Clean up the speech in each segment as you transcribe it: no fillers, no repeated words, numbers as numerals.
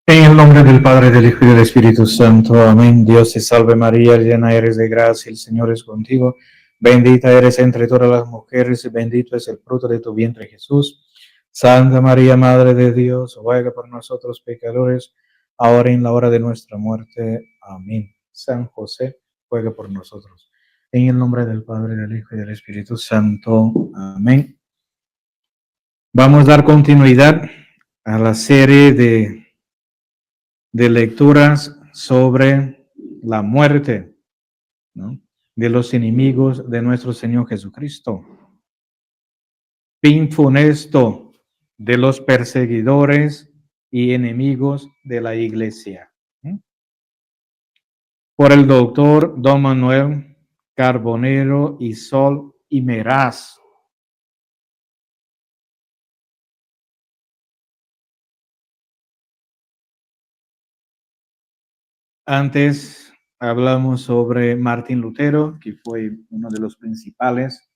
En el nombre del Padre, del Hijo y del Espíritu Santo. Amén. Dios te salve María, llena eres de gracia, el Señor es contigo. Bendita eres entre todas las mujeres y bendito es el fruto de tu vientre Jesús. Santa María, Madre de Dios, ruega por nosotros pecadores, ahora y en la hora de nuestra muerte. Amén. San José, ruega por nosotros. En el nombre del Padre, del Hijo y del Espíritu Santo. Amén. Vamos a dar continuidad a la serie de lecturas sobre la muerte, ¿no?, de los enemigos de nuestro Señor Jesucristo. Fin funesto de los perseguidores y enemigos de la Iglesia. Por el doctor Don Manuel Carbonero y Sol y Meraz. Antes hablamos sobre Martín Lutero, que fue uno de los principales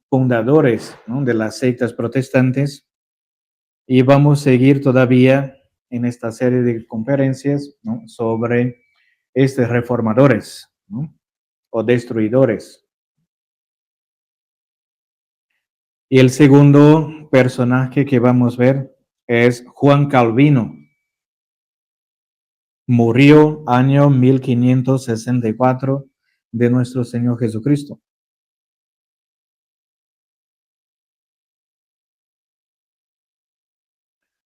fundadores, ¿no?, de las sectas protestantes, y vamos a seguir todavía en esta serie de conferencias, ¿no?, sobre estos reformadores, ¿no?, o destruidores. Y el segundo personaje que vamos a ver es Juan Calvino. Murió año 1564 de nuestro Señor Jesucristo.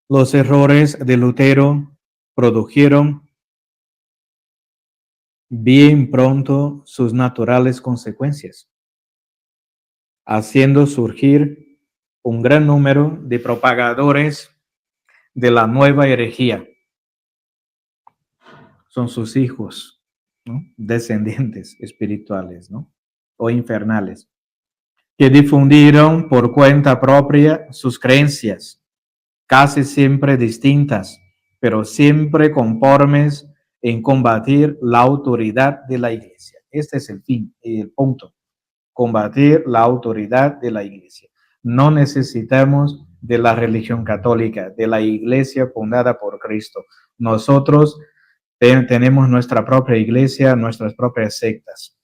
Los errores de Lutero produjeron bien pronto sus naturales consecuencias, haciendo surgir un gran número de propagadores de la nueva herejía. Son sus hijos, ¿no?, descendientes espirituales, ¿no?, o infernales, que difundieron por cuenta propia sus creencias, casi siempre distintas, pero siempre conformes en combatir la autoridad de la Iglesia. Este es el fin, el punto. Combatir la autoridad de la Iglesia. No necesitamos de la religión católica, de la Iglesia fundada por Cristo. Nosotros tenemos nuestra propia iglesia, nuestras propias sectas.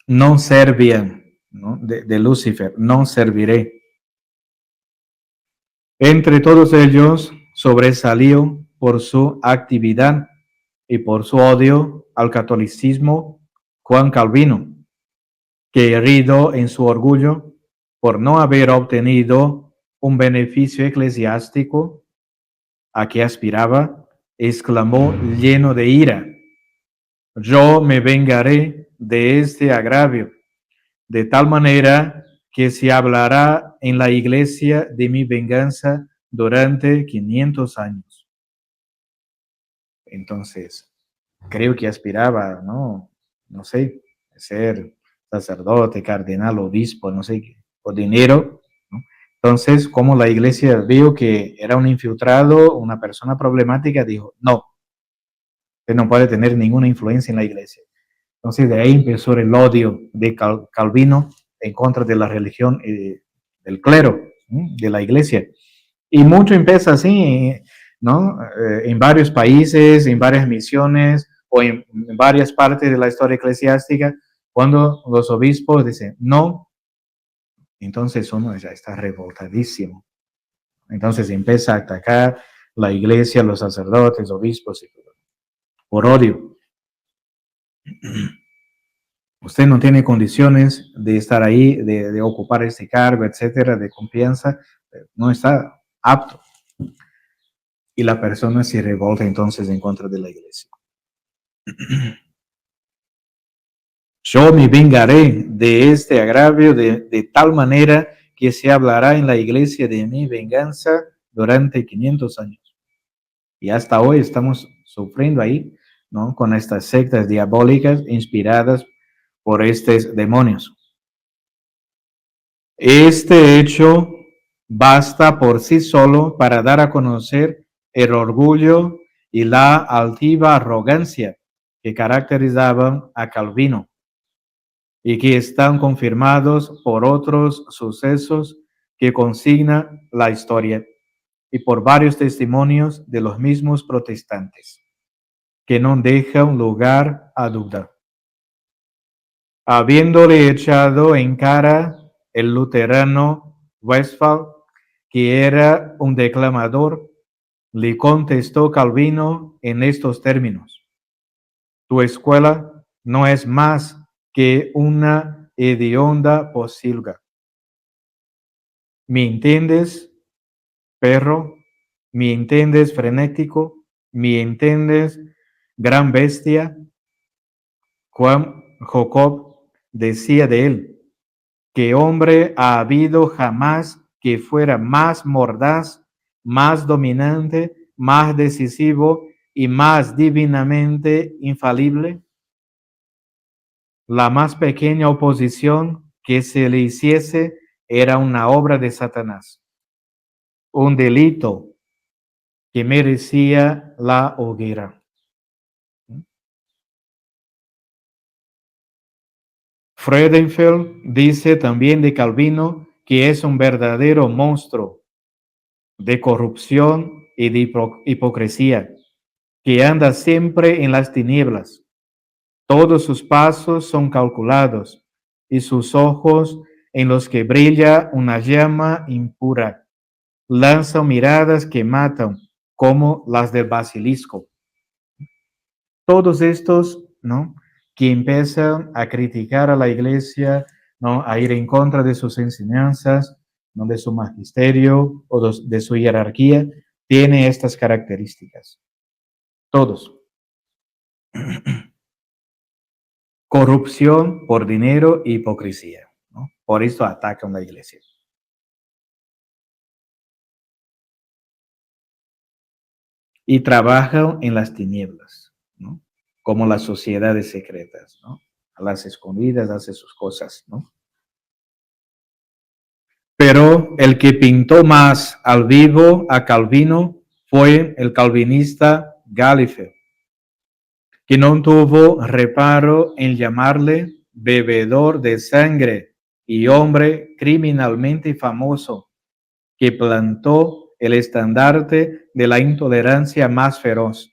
No servían, ¿no?, de Lucifer, no serviré. Entre todos ellos sobresalió por su actividad y por su odio al catolicismo Juan Calvino, que, herido en su orgullo por no haber obtenido un beneficio eclesiástico a que aspiraba, exclamó lleno de ira: yo me vengaré de este agravio, de tal manera que se hablará en la iglesia de mi venganza durante 500 años. Entonces, creo que aspiraba, no sé, a ser sacerdote, cardenal, obispo, no sé, por dinero, ¿no? Entonces, como la iglesia vio que era un infiltrado, una persona problemática, dijo: no, usted no puede tener ninguna influencia en la iglesia. Entonces, de ahí empezó el odio de Calvino en contra de la religión, del clero, de la iglesia. Y mucho empieza así, ¿no? En varios países, en varias misiones o en varias partes de la historia eclesiástica, cuando los obispos dicen no, entonces uno ya está revoltadísimo. Entonces empieza a atacar la iglesia, los sacerdotes, obispos, por odio. Usted no tiene condiciones de estar ahí, de ocupar este cargo, etcétera, de confianza, no está apto. Y la persona se revolta entonces en contra de la iglesia. Yo me vengaré de este agravio de tal manera que se hablará en la iglesia de mi venganza durante 500 años. Y hasta hoy estamos sufriendo ahí, ¿no?, con estas sectas diabólicas inspiradas por estos demonios. Este hecho basta por sí solo para dar a conocer el orgullo y la altiva arrogancia que caracterizaban a Calvino y que están confirmados por otros sucesos que consigna la historia y por varios testimonios de los mismos protestantes, que no dejan lugar a duda. Habiéndole echado en cara el luterano Westphal, que era un declamador, le contestó Calvino en estos términos: tu escuela no es más que una hedionda posilga. ¿Me entiendes, perro? ¿Me entiendes, frenético? ¿Me entiendes, gran bestia? Juan Jacob decía de él: ¿qué hombre ha habido jamás que fuera más mordaz, más dominante, más decisivo y más divinamente infalible? La más pequeña oposición que se le hiciese era una obra de Satanás, un delito que merecía la hoguera. Freudenfeld dice también de Calvino que es un verdadero monstruo de corrupción y de hipocresía, que anda siempre en las tinieblas. Todos sus pasos son calculados y sus ojos, en los que brilla una llama impura, lanzan miradas que matan, como las del basilisco. Todos estos, ¿no?, que empiezan a criticar a la iglesia, ¿no?, a ir en contra de sus enseñanzas, ¿no?, de su magisterio o de su jerarquía, tiene estas características. Todos. Corrupción por dinero e hipocresía, ¿no? Por esto atacan la iglesia. Y trabajan en las tinieblas, ¿no?, como las sociedades secretas, ¿no? A las escondidas hace sus cosas, ¿no? Pero el que pintó más al vivo a Calvino fue el calvinista Gallifrey, que no tuvo reparo en llamarle bebedor de sangre y hombre criminalmente famoso, que plantó el estandarte de la intolerancia más feroz,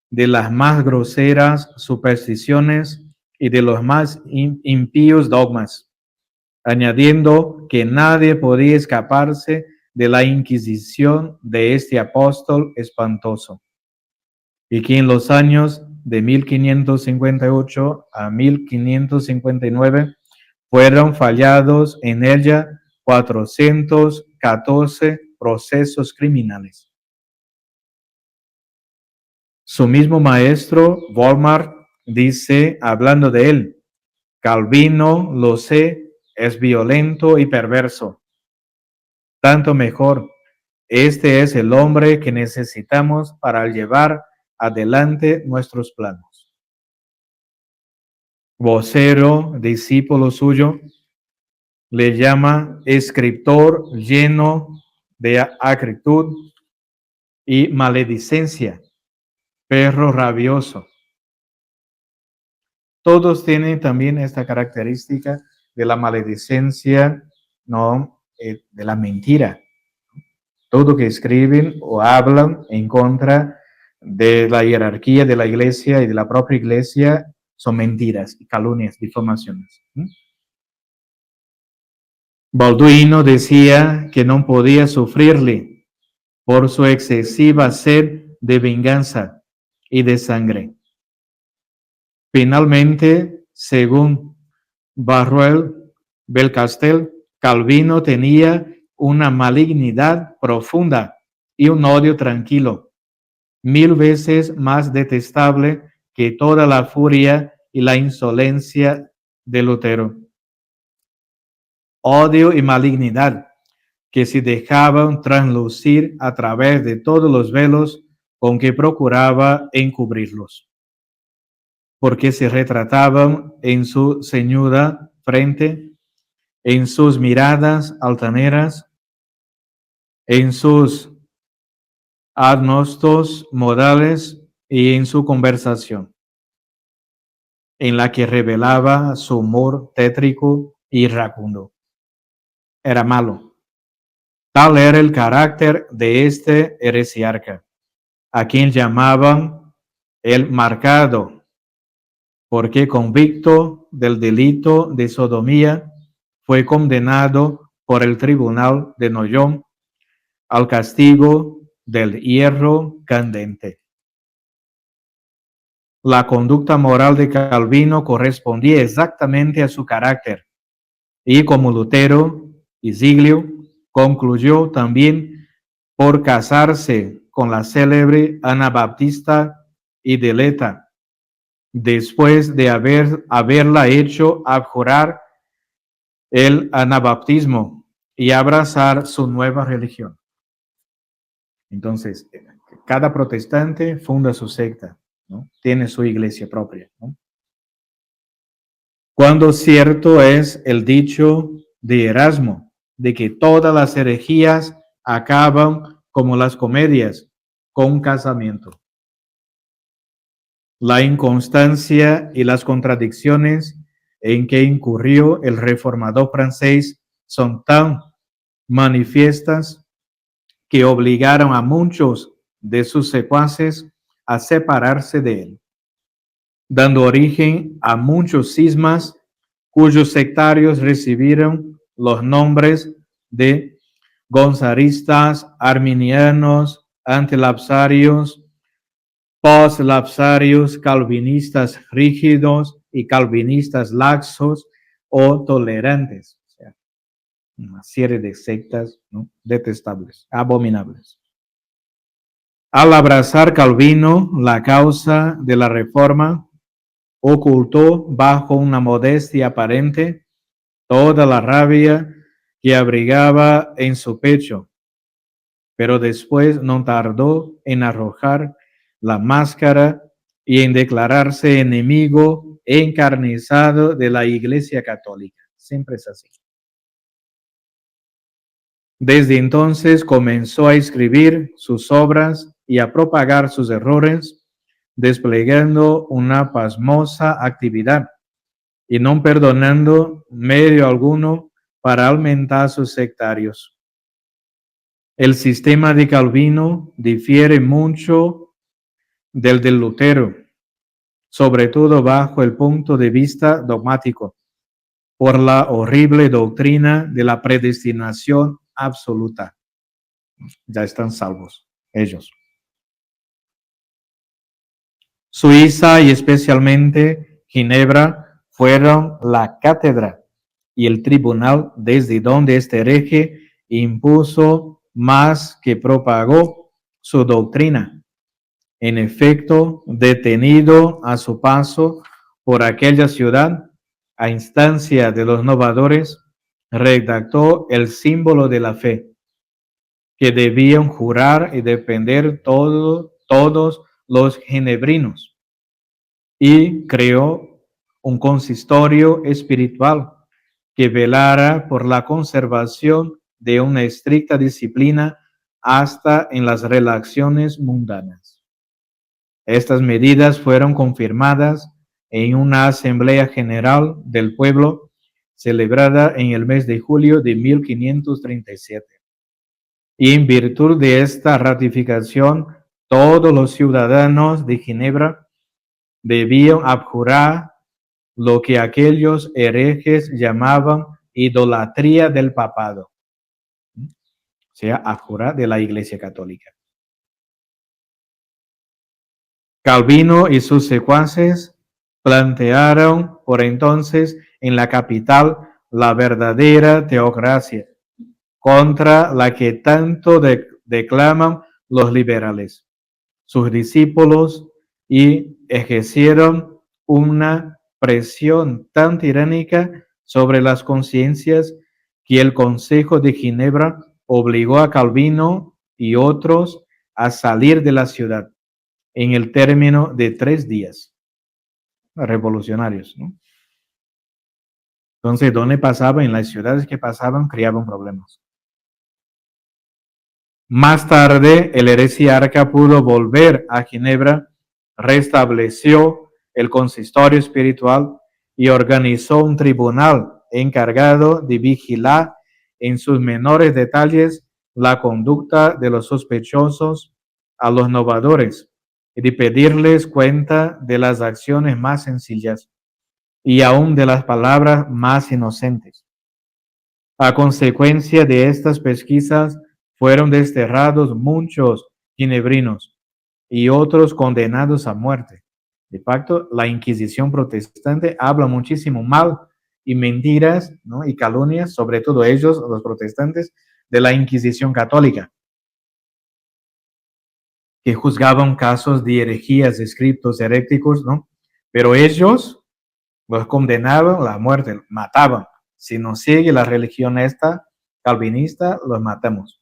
de las más groseras supersticiones y de los más impíos dogmas, añadiendo que nadie podía escaparse de la inquisición de este apóstol espantoso, y que en los años de 1558 a 1559 fueron fallados en ella 414 procesos criminales. Su mismo maestro, Volmar, dice, hablando de él: Calvino, lo sé, es violento y perverso. Tanto mejor. Este es el hombre que necesitamos para llevar adelante nuestros planos. Vocero, discípulo suyo, le llama escritor lleno de acritud y maledicencia, perro rabioso. Todos tienen también esta característica de la maledicencia, ¿no?, de la mentira. Todo que escriben o hablan en contra de la jerarquía de la iglesia y de la propia iglesia son mentiras, calumnias, difamaciones. Balduino decía que no podía sufrirle por su excesiva sed de venganza y de sangre. Finalmente, según Barruel Belcastel, Calvino tenía una malignidad profunda y un odio tranquilo, 1000 veces más detestable que toda la furia y la insolencia de Lutero. Odio y malignidad que se dejaban traslucir a través de todos los velos con que procuraba encubrirlos, porque se retrataban en su ceñuda frente, en sus miradas altaneras, en sus agnostos modales y en su conversación, en la que revelaba su humor tétrico y iracundo. Era malo. Tal era el carácter de este heresiarca, a quien llamaban el marcado, porque convicto del delito de sodomía, fue condenado por el tribunal de Noyon al castigo del hierro candente. La conducta moral de Calvino correspondía exactamente a su carácter, y como Lutero y Ziglio, concluyó también por casarse con la célebre Anabaptista Ideleta, después de haberla hecho abjurar el anabaptismo y abrazar su nueva religión. Entonces, cada protestante funda su secta, ¿no? Tiene su iglesia propia, ¿no? Cuando cierto es el dicho de Erasmo, de que todas las herejías acaban como las comedias, con un casamiento. La inconstancia y las contradicciones en que incurrió el reformador francés son tan manifiestas que obligaron a muchos de sus secuaces a separarse de él, dando origen a muchos cismas cuyos sectarios recibieron los nombres de gonzaristas, arminianos, antilapsarios, postlapsarios, calvinistas rígidos y calvinistas laxos o tolerantes. O sea, una serie de sectas, ¿no?, detestables, abominables. Al abrazar Calvino la causa de la reforma, ocultó bajo una modestia aparente toda la rabia que abrigaba en su pecho, pero después no tardó en arrojar la máscara y en declararse enemigo encarnizado de la Iglesia Católica. Siempre es así. Desde entonces comenzó a escribir sus obras y a propagar sus errores, desplegando una pasmosa actividad y no perdonando medio alguno para aumentar sus sectarios. El sistema de Calvino difiere mucho del de Lutero, sobre todo bajo el punto de vista dogmático, por la horrible doctrina de la predestinación absoluta. Ya están salvos ellos. Suiza y especialmente Ginebra fueron la cátedra y el tribunal desde donde este hereje impuso más que propagó su doctrina. En efecto, detenido a su paso por aquella ciudad, a instancia de los novadores, redactó el símbolo de la fe, que debían jurar y depender todos los ginebrinos, y creó un consistorio espiritual que velara por la conservación de una estricta disciplina hasta en las relaciones mundanas. Estas medidas fueron confirmadas en una asamblea general del pueblo celebrada en el mes de julio de 1537. Y en virtud de esta ratificación, todos los ciudadanos de Ginebra debían abjurar lo que aquellos herejes llamaban idolatría del papado, o sea, abjurar de la Iglesia Católica. Calvino y sus secuaces plantearon por entonces en la capital la verdadera teocracia, contra la que tanto declaman los liberales, sus discípulos, y ejercieron una presión tan tiránica sobre las conciencias que el Consejo de Ginebra obligó a Calvino y otros a salir de la ciudad en el término de 3 días. Revolucionarios, ¿no? Entonces, ¿dónde pasaban? En las ciudades que pasaban, creaban problemas. Más tarde, el heresiarca pudo volver a Ginebra, restableció el consistorio espiritual y organizó un tribunal encargado de vigilar en sus menores detalles la conducta de los sospechosos a los novadores y de pedirles cuenta de las acciones más sencillas y aún de las palabras más inocentes. A consecuencia de estas pesquisas fueron desterrados muchos ginebrinos y otros condenados a muerte. De facto, la Inquisición protestante habla muchísimo mal y mentiras, ¿no? Y calumnias, sobre todo ellos, los protestantes, de la Inquisición católica, que juzgaban casos de herejías, escritos heréticos, ¿no? Pero ellos los condenaban a la muerte, mataban. Si no sigue la religión esta calvinista, los matamos.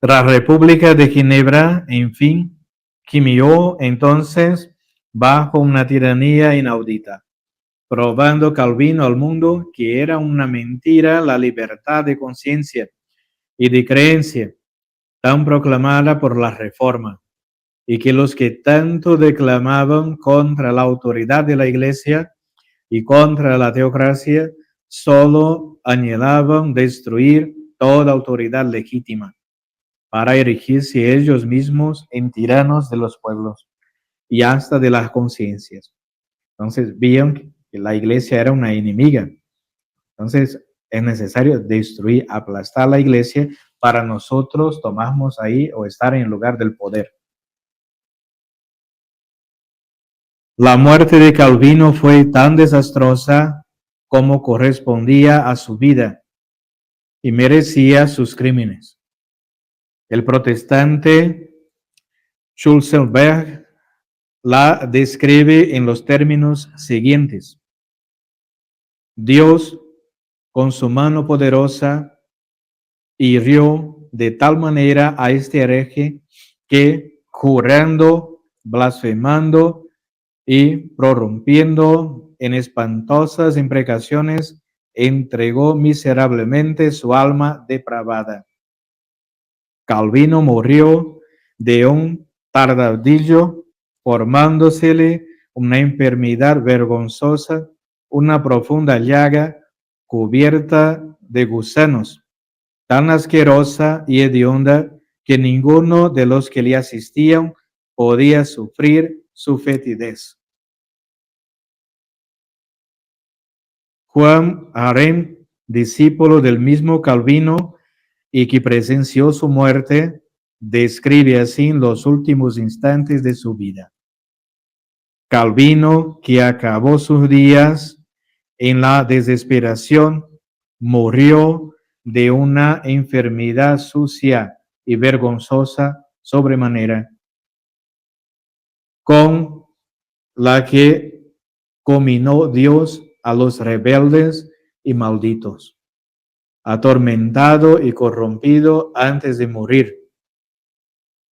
La República de Ginebra, en fin, gimió entonces bajo una tiranía inaudita, probando Calvino al mundo que era una mentira la libertad de conciencia y de creencia tan proclamada por la Reforma, y que los que tanto declamaban contra la autoridad de la Iglesia y contra la teocracia solo anhelaban destruir toda autoridad legítima para erigirse ellos mismos en tiranos de los pueblos y hasta de las conciencias. Entonces, vieron que la iglesia era una enemiga. Entonces, es necesario destruir, aplastar la iglesia para nosotros tomarnos ahí o estar en el lugar del poder. La muerte de Calvino fue tan desastrosa como correspondía a su vida y merecía sus crímenes. El protestante Schulzenberg la describe en los términos siguientes. Dios, con su mano poderosa, hirió de tal manera a este hereje que, jurando, blasfemando y prorrumpiendo en espantosas imprecaciones, entregó miserablemente su alma depravada. Calvino murió de un tardadillo, formándosele una enfermedad vergonzosa, una profunda llaga cubierta de gusanos, tan asquerosa y hedionda que ninguno de los que le asistían podía sufrir su fetidez. Juan Arendt, discípulo del mismo Calvino y que presenció su muerte, describe así los últimos instantes de su vida. Calvino, que acabó sus días en la desesperación, murió de una enfermedad sucia y vergonzosa sobremanera, con la que cominó Dios a los rebeldes y malditos, atormentado y corrompido antes de morir,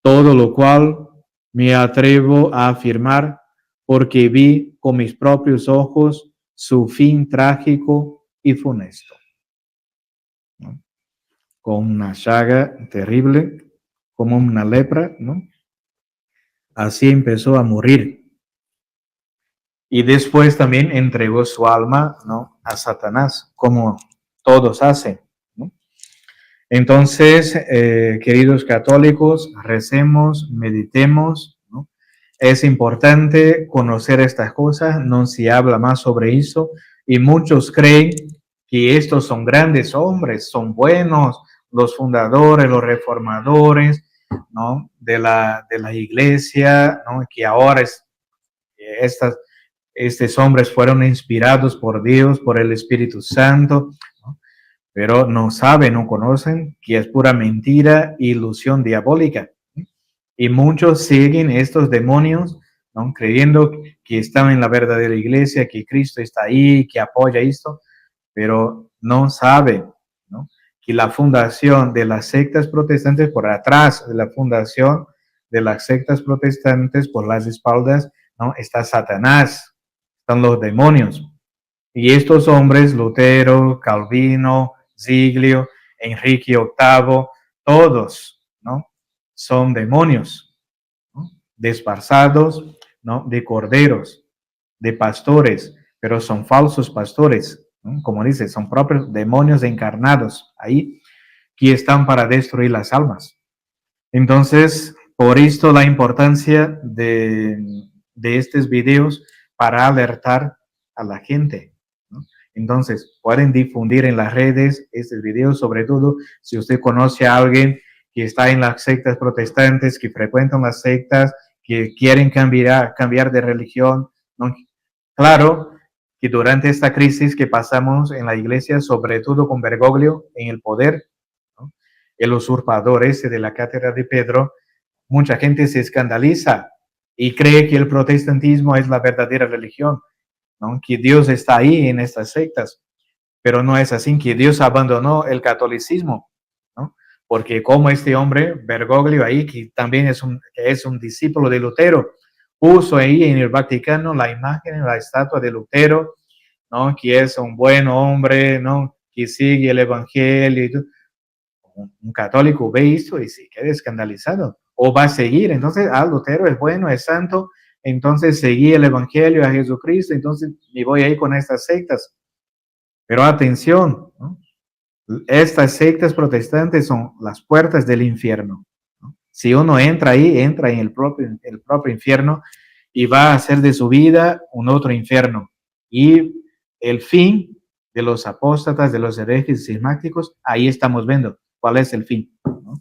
todo lo cual me atrevo a afirmar porque vi con mis propios ojos su fin trágico y funesto, ¿no? Con una llaga terrible, como una lepra, ¿no? Así empezó a morir. Y después también entregó su alma, ¿no?, a Satanás, como todos hacen, ¿no? Entonces, queridos católicos, recemos, meditemos, ¿no? Es importante conocer estas cosas, no se habla más sobre eso, y muchos creen que estos son grandes hombres, son buenos, los fundadores, los reformadores, ¿no?, de la iglesia, ¿no?, que ahora estos hombres fueron inspirados por Dios, por el Espíritu Santo, ¿no?, pero no saben, no conocen que es pura mentira, ilusión diabólica. Y muchos siguen estos demonios, ¿no?, creyendo que están en la verdadera iglesia, que Cristo está ahí, que apoya esto, pero no saben, ¿no?, que la fundación de las sectas protestantes, por atrás de la fundación de las sectas protestantes, por las espaldas, ¿no?, está Satanás, están los demonios. Y estos hombres, Lutero, Calvino, Ziglio, Enrique VIII, todos, ¿no?, son demonios, ¿no?, disfrazados, ¿no?, de corderos, de pastores, pero son falsos pastores, ¿no?, como dice, son propios demonios encarnados ahí. que están para destruir las almas. Entonces, por esto la importancia de estos videos para alertar a la gente, ¿no? Entonces, pueden difundir en las redes estos videos, sobre todo si usted conoce a alguien que está en las sectas protestantes, que frecuentan las sectas, que quieren cambiar de religión, ¿no? Claro que durante esta crisis que pasamos en la iglesia, sobre todo con Bergoglio en el poder, ¿no? El usurpador ese de la cátedra de Pedro, mucha gente se escandaliza y cree que el protestantismo es la verdadera religión, ¿no? Que Dios está ahí en estas sectas, pero no es así, que Dios abandonó el catolicismo, ¿no? Porque como este hombre, Bergoglio, ahí, que también es un discípulo de Lutero, puso ahí en el Vaticano la imagen, la estatua de Lutero, ¿no? Que es un buen hombre, ¿no? Que sigue el evangelio y todo. Un católico ve esto y se queda escandalizado, o va a seguir, entonces, Lutero es bueno, es santo, entonces seguí el evangelio a Jesucristo, entonces me voy ahí con estas sectas. Pero atención, ¿no? Estas sectas protestantes son las puertas del infierno, ¿no? Si uno entra ahí, entra en el propio infierno y va a hacer de su vida un otro infierno. Y el fin de los apóstatas, de los herejes cismáticos, ahí estamos viendo cuál es el fin, ¿no?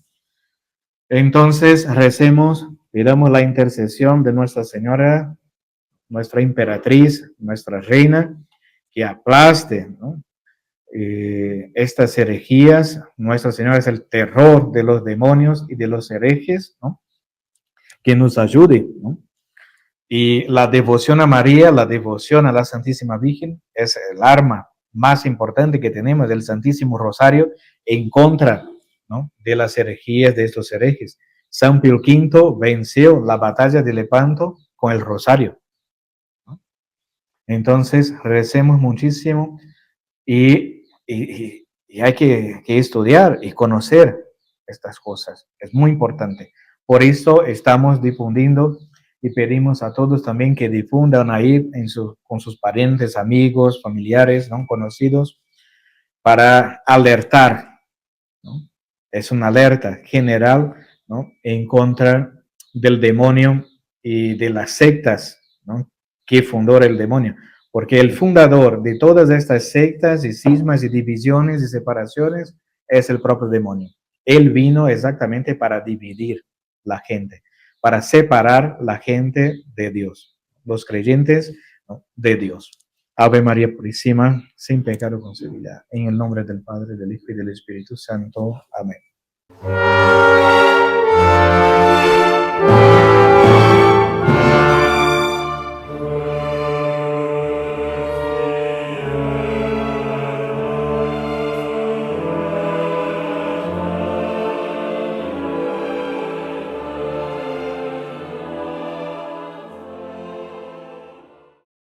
Entonces, recemos, pidamos la intercesión de Nuestra Señora, nuestra emperatriz, nuestra reina, que aplaste, ¿no? Estas herejías. Nuestra Señora es el terror de los demonios y de los herejes, ¿no? Que nos ayude, ¿no? Y la devoción a María, la devoción a la Santísima Virgen es el arma más importante que tenemos del Santísimo Rosario en contra, ¿no? De las herejías de estos herejes. San Pío V venció la batalla de Lepanto con el Rosario, ¿no? Entonces, recemos muchísimo y hay que estudiar y conocer estas cosas. Es muy importante. Por eso estamos difundiendo y pedimos a todos también que difundan ahí con sus parientes, amigos, familiares, ¿no? Conocidos, para alertar, ¿no? Es una alerta general, ¿no? En contra del demonio y de las sectas, ¿no? Que fundó el demonio. Porque el fundador de todas estas sectas y cismas y divisiones y separaciones es el propio demonio. Él vino exactamente para dividir la gente, para separar la gente de Dios, los creyentes, ¿no? De Dios. Ave María Purísima, sin pecado concebida. En el nombre del Padre, del Hijo y del Espíritu Santo. Amén.